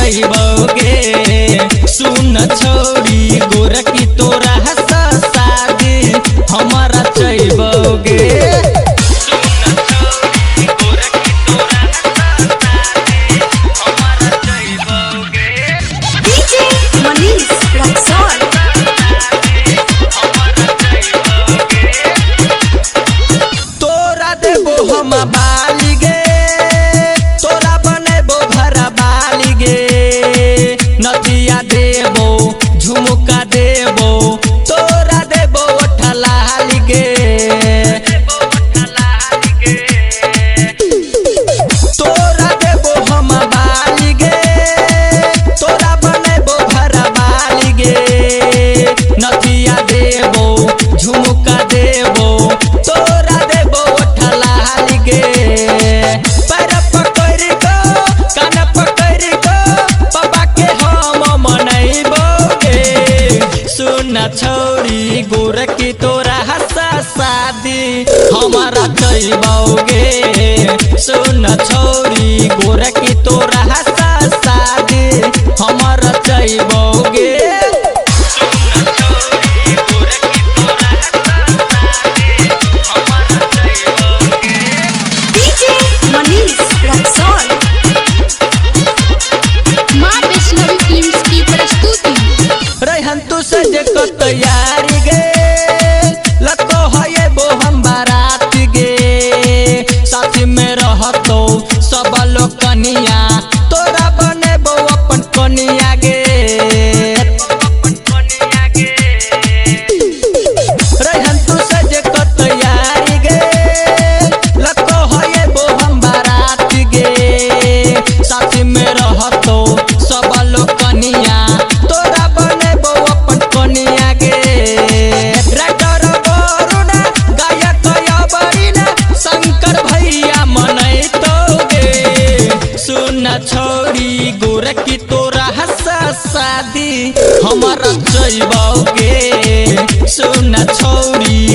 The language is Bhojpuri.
जइबोगे सुन छोड़ी गोरकी तोरा शादी हमारा जइबोगे तोरा देबो हम बालिगे तोरा बनेबो घर बालिगे नदिया देबो झुमका देबो तोरा देबो ठलालिगे तोरा देबो हम बालिगे तोरा बनेबो घर बालिगे नदिया देबो झुमका देबो तोरा देबो ठलालिगे पैर पकड़ को कान पकड़ को पापा के हम मनैबोगे सुन छोड़ी गोरकी तोरा शादी हमारा जइबोगे सुन छोड़ी गोरकी तोरा शादी हमारा जइबोगे रहन तू सजे को तैयारी गे लको है वो हम बारात गे साथी में रहतो सब लोग कनिया तोरा बने वो अपन कनिया गे रहन तू सजे को तैयारी गे लको है वो हम बारात गे साथी में रहतो सब लोग कनिया तोरा बने वो अपन कनिया गे राइटर वरुणा गायक अबरीना शंकर भैया मनैतोगे सुन छोड़ी गोरकी तोरा शादी हमारा जइबोगे सुन छोड़ी